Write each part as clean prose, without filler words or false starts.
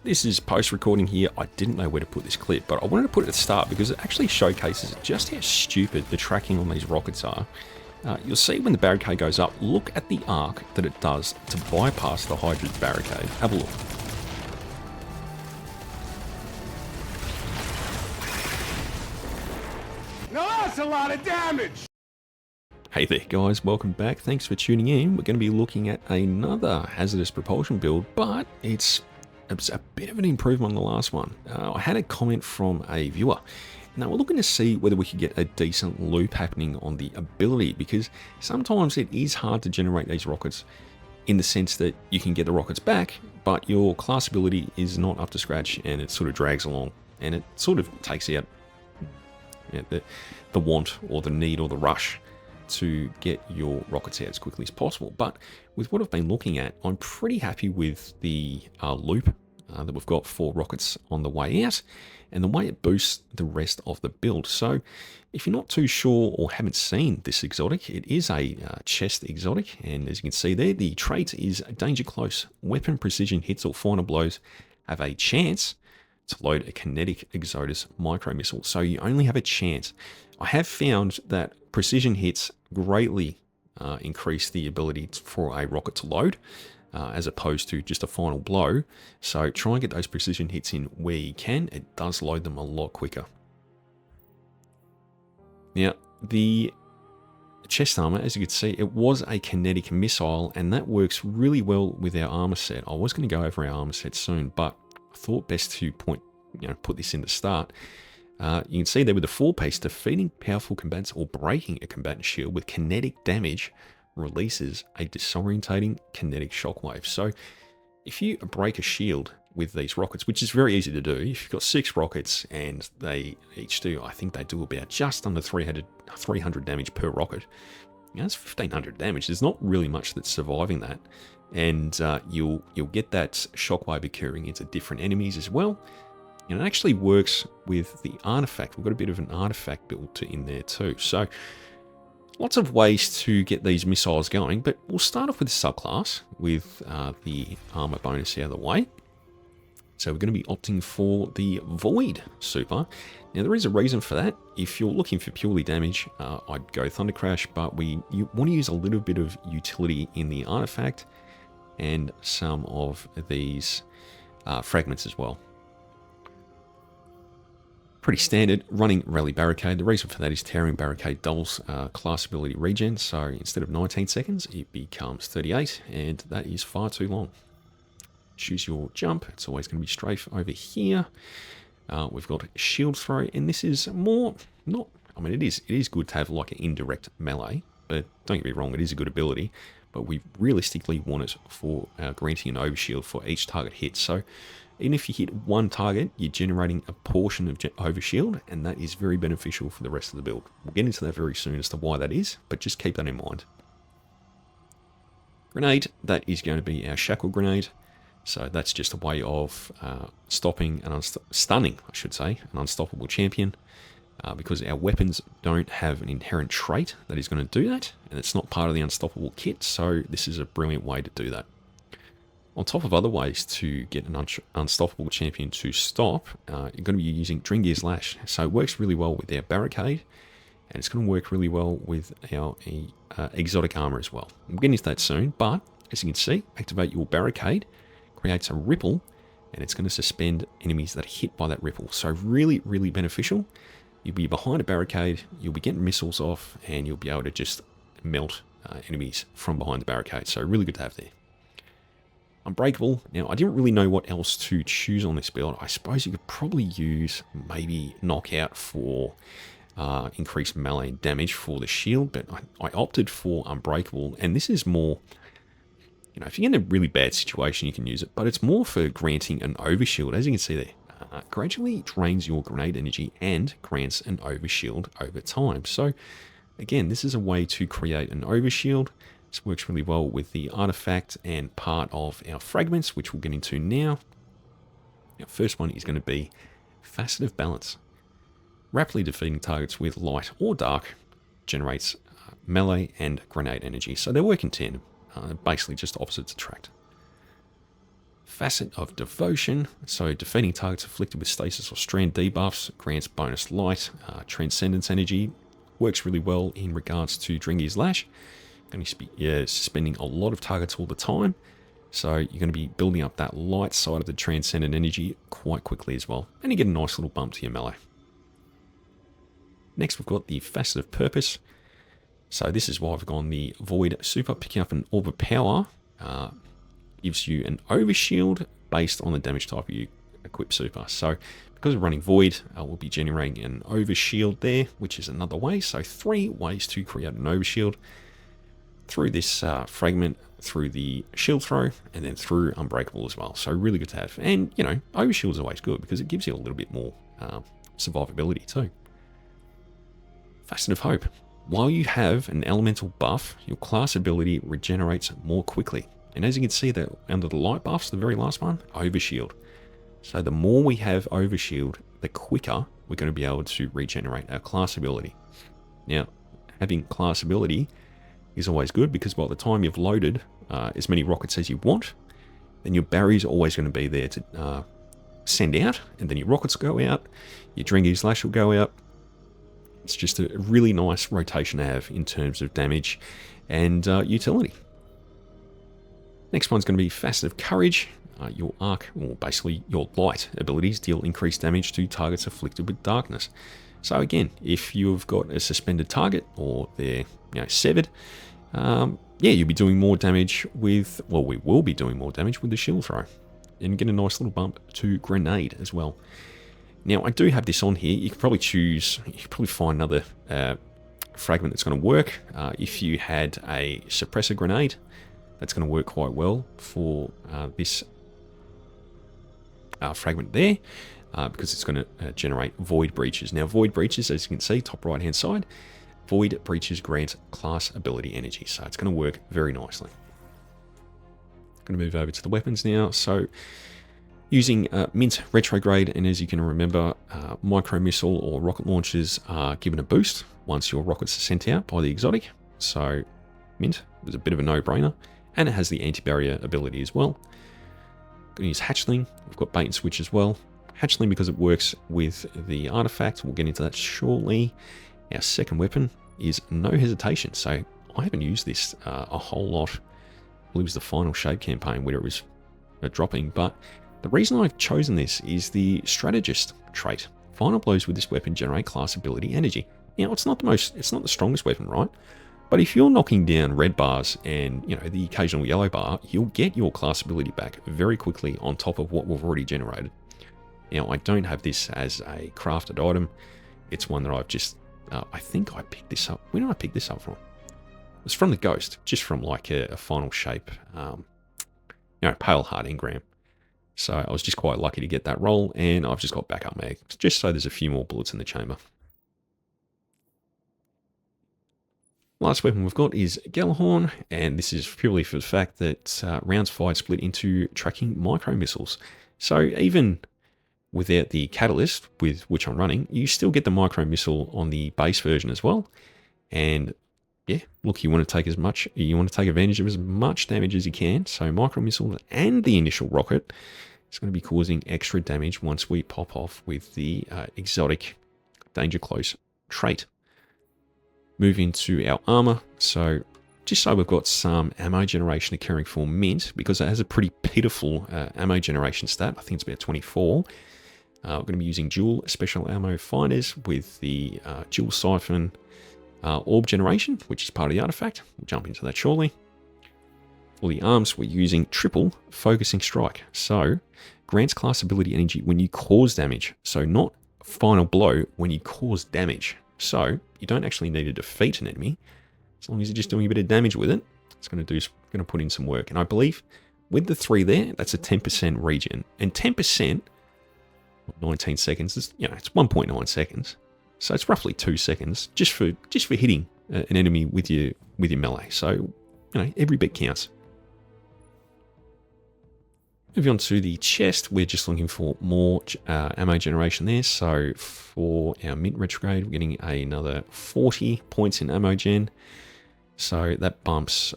This is post-recording here. I didn't know where to put this clip, but I wanted to put it at the start because it actually showcases just how stupid the tracking on these rockets are. You'll see when the barricade goes up, look at the arc that it does to bypass the hydrogen barricade. Have a look. Now that's a lot of damage! Hey there guys, welcome back. Thanks for tuning in. We're going to be looking at another hazardous propulsion build, but it's a bit of an improvement on the last one. I had a comment from a viewer. Now we're looking to see whether we could get a decent loop happening on the ability, because sometimes it is hard to generate these rockets in the sense that you can get the rockets back, but your class ability is not up to scratch and it sort of drags along and it sort of takes out the want or the need or the rush to get your rockets out as quickly as possible. But with what I've been looking at, I'm pretty happy with the loop that we've got for rockets on the way out and the way it boosts the rest of the build. So if you're not too sure or haven't seen this exotic, it is a chest exotic, and as you can see there, the trait is danger close. Weapon precision hits or final blows have a chance to load a kinetic Exodus micro missile. So you only have a chance. I have found that precision hits greatly increase the ability for a rocket to load, as opposed to just a final blow. So try and get those precision hits in where you can. It does load them a lot quicker. Now, the chest armor, as you can see, it was a kinetic missile, and that works really well with our armor set. I was going to go over our armor set soon, but I thought best to put this in the start. You can see there with the 4-piece, defeating powerful combatants or breaking a combatant shield with kinetic damage releases a disorientating kinetic shockwave. So if you break a shield with these rockets, which is very easy to do, if you've got 6 rockets and they each do, I think they do about just under 300 damage per rocket. That's 1,500 damage. There's not really much that's surviving that. And you'll get that shockwave occurring into different enemies as well. And it actually works with the artifact. We've got a bit of an artifact built in there too. So lots of ways to get these missiles going, but we'll start off with the subclass with the armor bonus out of the way. So we're going to be opting for the Void Super. Now there is a reason for that. If you're looking for purely damage, I'd go Thunder Crash, but you want to use a little bit of utility in the artifact and some of these fragments as well. Pretty standard, running Rally Barricade. The reason for that is Tearing Barricade doubles class ability regen, so instead of 19 seconds, it becomes 38, and that is far too long. Choose your jump. It's always going to be strafe over here. We've got Shield Throw, and this is more, it is good to have like an indirect melee, but don't get me wrong, it is a good ability, but we realistically want it for granting an overshield for each target hit. So even if you hit one target, you're generating a portion of overshield, and that is very beneficial for the rest of the build. We'll get into that very soon as to why that is, but just keep that in mind. Grenade, that is going to be our Shackle Grenade. So that's just a way of stopping and stunning, I should say, an unstoppable champion, because our weapons don't have an inherent trait that is going to do that, and it's not part of the unstoppable kit, so this is a brilliant way to do that. On top of other ways to get an unstoppable champion to stop, you're going to be using Dream Gear's Lash. So it works really well with our barricade, and it's going to work really well with our exotic armor as well. We'll get into that soon, but as you can see, activate your barricade, creates a ripple, and it's going to suspend enemies that are hit by that ripple. So really, really beneficial. You'll be behind a barricade, you'll be getting missiles off, and you'll be able to just melt enemies from behind the barricade. So really good to have there. Unbreakable. Now, I didn't really know what else to choose on this build. I suppose you could probably use maybe Knockout for increased melee damage for the shield, but I opted for Unbreakable, and this is more, if you're in a really bad situation, you can use it, but it's more for granting an overshield. As you can see there, gradually drains your grenade energy and grants an overshield over time. So, again, this is a way to create an overshield. This works really well with the artifact and part of our fragments, which we'll get into now. Our first one is going to be Facet of Balance. Rapidly defeating targets with light or dark generates melee and grenade energy. So they work in tandem, basically just opposites attract. Facet of Devotion. So defeating targets afflicted with stasis or strand debuffs grants bonus light. Transcendence energy works really well in regards to Dringy's Lash. Going to be suspending a lot of targets all the time. So you're going to be building up that light side of the Transcendent energy quite quickly as well. And you get a nice little bump to your melee. Next we've got the Facet of Purpose. So this is why I've gone the Void Super. Picking up an Orb of Power gives you an Overshield based on the damage type you equip super. So because we're running Void, we'll be generating an Overshield there, which is another way. So 3 ways to create an Overshield. Through this Fragment, through the Shield Throw, and then through Unbreakable as well. So really good to have. And, you know, Overshield is always good because it gives you a little bit more survivability too. Facet of Hope. While you have an elemental buff, your class ability regenerates more quickly. And as you can see that under the light buffs, the very last one, Overshield. So the more we have Overshield, the quicker we're going to be able to regenerate our class ability. Now, having class ability is always good because by the time you've loaded as many rockets as you want, then your barriers are always going to be there to send out, and then your rockets go out, your Dringy's Lash will go out. It's just a really nice rotation to have in terms of damage and utility. Next one's going to be Facet of Courage. Your arc, or basically your light abilities, deal increased damage to targets afflicted with darkness. So again, if you've got a suspended target or they're severed, you'll be doing more damage with, well, we will be doing more damage with the Shield Throw. And get a nice little bump to Grenade as well. Now, I do have this on here. You could probably find another fragment that's going to work. If you had a Suppressor Grenade, that's going to work quite well for this fragment there, because it's going to generate Void Breaches. Now, Void Breaches, as you can see, top right-hand side, Void Breaches grant class ability energy, so it's going to work very nicely. Going to move over to the weapons now. So, using Mint Retrograde, and as you can remember, micro missile or rocket launchers are given a boost once your rockets are sent out by the exotic. So, Mint was a bit of a no-brainer, and it has the anti-barrier ability as well. Going to use Hatchling. We've got Bait and Switch as well. Hatchling because it works with the artifact. We'll get into that shortly. Our second weapon is No Hesitation. So I haven't used this a whole lot. I believe it was the Final Shape campaign where it was dropping. But the reason I've chosen this is the Strategist trait. Final blows with this weapon generate class ability energy. Now, it's not the strongest weapon, right? But if you're knocking down red bars and, the occasional yellow bar, you'll get your class ability back very quickly on top of what we've already generated. Now, I don't have this as a crafted item. It's one that I've just, I think I picked this up. Where did I pick this up from? It was from the Ghost, just from like a Final Shape, Pale Heart engram. So I was just quite lucky to get that roll, and I've just got backup mag, just so there's a few more bullets in the chamber. Last weapon we've got is Gjallarhorn, and this is purely for the fact that rounds fired split into tracking micro missiles. So even without the catalyst with which I'm running, you still get the micro missile on the base version as well. And yeah, look, you want to take advantage of as much damage as you can. So micro missile and the initial rocket is going to be causing extra damage once we pop off with the exotic Danger Close trait. Move into our armor. So just so we've got some ammo generation occurring for Mint, because it has a pretty pitiful ammo generation stat. I think it's about 24. We're going to be using dual special ammo finders with the dual siphon orb generation, which is part of the artifact. We'll jump into that shortly. For the arms, we're using triple focusing strike. So grants class ability energy when you cause damage. So not final blow, when you cause damage. So you don't actually need to defeat an enemy. As long as you're just doing a bit of damage with it, it's going to put in some work. And I believe with the 3 there, that's a 10% regen. And 10%, 19 seconds, it's 1.9 seconds. So it's roughly 2 seconds just for hitting an enemy with your melee. So every bit counts. Moving on to the chest, we're just looking for more ammo generation there. So for our Mint Retrograde, we're getting another 40 points in ammo gen. So that bumps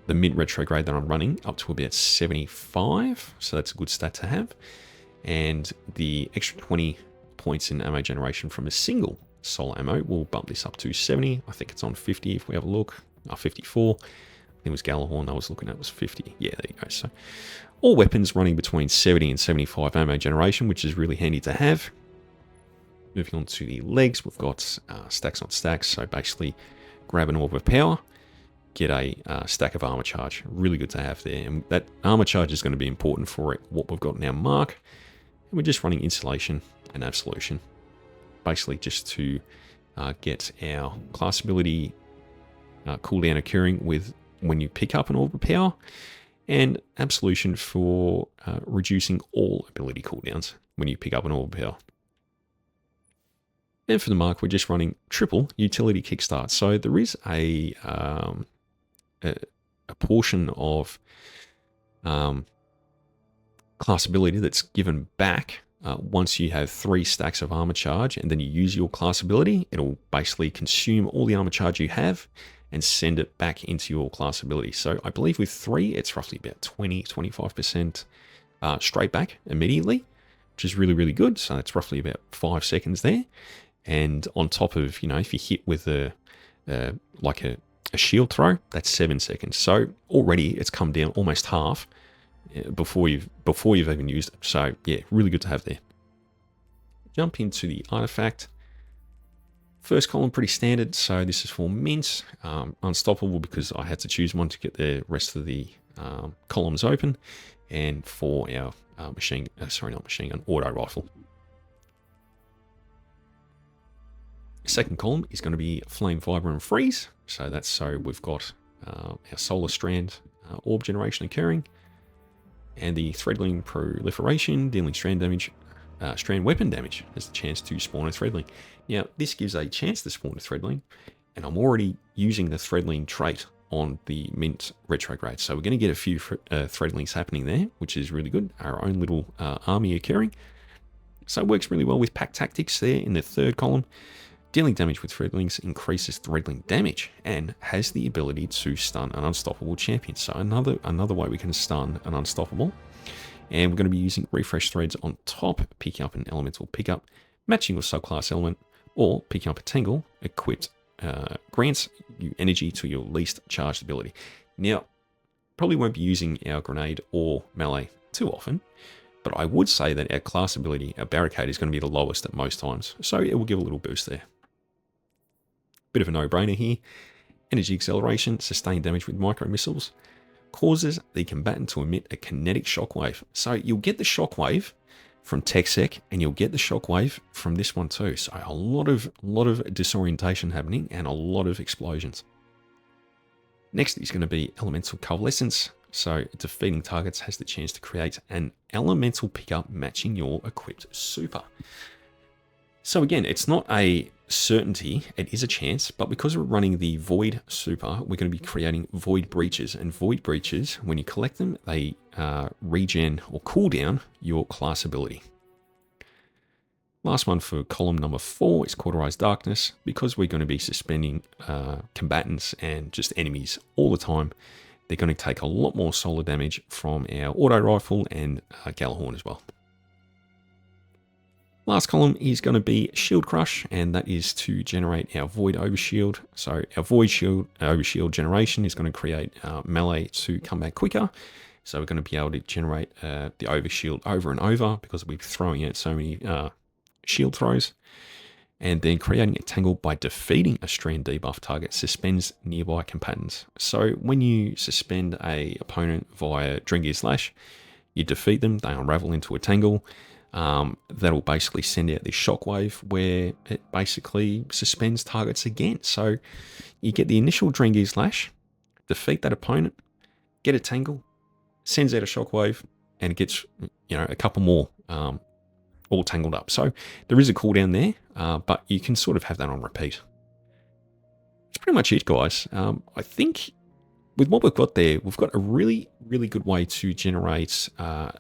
the mid retrograde that I'm running up to about 75, so that's a good stat to have. And the extra 20 points in ammo generation from a single solar ammo will bump this up to 70. I think it's on 50 if we have a look. 54. I think it was Galahorn I was looking at was 50. Yeah, there you go. So all weapons running between 70 and 75 ammo generation, which is really handy to have. Moving on to the legs, we've got stacks on stacks. So basically grab an orb of power, get a stack of armor charge. Really good to have there. And that armor charge is going to be important for what we've got in our mark. And we're just running insulation and absolution. Basically just to get our class ability cooldown occurring with when you pick up an orb of power, and absolution for reducing all ability cooldowns when you pick up an orb of power. And for the mark, we're just running triple utility kickstart. So there is a portion of class ability that's given back once you have 3 stacks of armor charge, and then you use your class ability. It'll basically consume all the armor charge you have and send it back into your class ability. So I believe with 3, it's roughly about 20-25% straight back immediately, which is really, really good. So that's roughly about 5 seconds there. And on top of, if you hit with a shield throw, that's 7 seconds. So already it's come down almost half before you've even used it. So yeah, really good to have there. Jump into the artifact. First column, pretty standard. So this is for mint, unstoppable because I had to choose one to get the rest of the columns open, and for our auto rifle. Second column is going to be flame, fiber, and freeze. So that's so we've got our solar strand orb generation occurring, and the threadling proliferation, dealing strand damage. Strand weapon damage has the chance to spawn a threadling. Now, this gives a chance to spawn a threadling, and I'm already using the threadling trait on the mint retrograde. So we're going to get a few threadlings happening there, which is really good. Our own little army occurring. So it works really well with pack tactics there in the third column. Dealing damage with threadlings increases threadling damage and has the ability to stun an unstoppable champion. So another way we can stun an unstoppable. And we're going to be using refresh threads on top, picking up an elemental pickup, matching your subclass element, or picking up a tangle equipped grants you energy to your least charged ability. Now, probably won't be using our grenade or melee too often, but I would say that our class ability, our barricade, is going to be the lowest at most times, so it will give a little boost there. Bit of a no-brainer here. Energy acceleration, sustained damage with micro missiles, causes the combatant to emit a kinetic shockwave. So you'll get the shockwave from TechSec, and you'll get the shockwave from this one too. So a lot of disorientation happening and a lot of explosions. Next is going to be elemental coalescence. So defeating targets has the chance to create an elemental pickup matching your equipped super. So again, it's not a certainty, it is a chance, but because we're running the Void super, we're going to be creating Void Breaches. And Void Breaches, when you collect them, they regen or cool down your class ability. Last one for column number 4 is Cauterized Darkness. Because we're going to be suspending combatants and just enemies all the time, they're going to take a lot more solar damage from our auto rifle and Galahorn as well. Last column is going to be Shield Crush, and that is to generate our Void Overshield. So our Void Overshield generation is going to create melee to come back quicker. So we're going to be able to generate the Overshield over and over because we're throwing out so many shield throws. And then creating a tangle by defeating a strand debuff target suspends nearby combatants. So when you suspend a opponent via Drengear Slash, you defeat them, they unravel into a tangle. That'll basically send out this shockwave where it basically suspends targets again. So you get the initial Drengear Slash, defeat that opponent, get a tangle, sends out a shockwave, and it gets a couple more all tangled up. So there is a cooldown there, but you can sort of have that on repeat. That's pretty much it, guys. I think with what we've got there, we've got a really, really good way to generate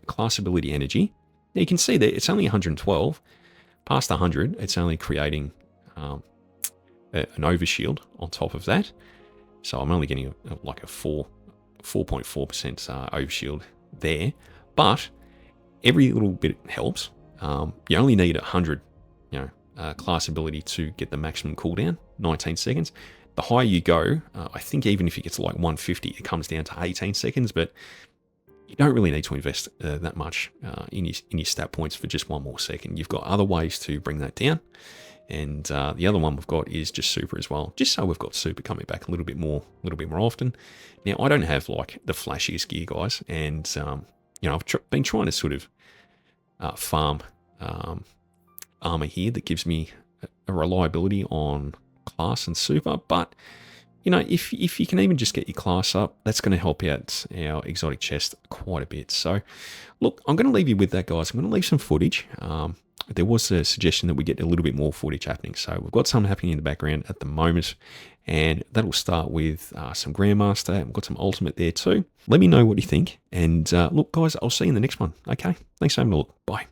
class ability energy. Now you can see that it's only 112. Past 100, it's only creating an overshield on top of that. So I'm only getting like a 4 4.4% overshield there, but every little bit helps. You only need 100, class ability to get the maximum cooldown, 19 seconds. The higher you go, I think even if it gets like 150, it comes down to 18 seconds, but you don't really need to invest that much in your stat points for just one more second. You've got other ways to bring that down. And the other one we've got is just super as well, just so we've got super coming back a little bit more often. Now, I don't have like the flashiest gear, guys, and I've been trying to sort of farm armor here that gives me a reliability on class and super, but if you can even just get your class up, that's going to help out our exotic chest quite a bit. So look, I'm going to leave you with that, guys. I'm going to leave some footage. There was a suggestion that we get a little bit more footage happening, so we've got something happening in the background at the moment, and that'll start with some Grandmaster, and we've got some Ultimate there too. Let me know what you think, and look, guys, I'll see you in the next one. Okay, thanks for having a look. Bye.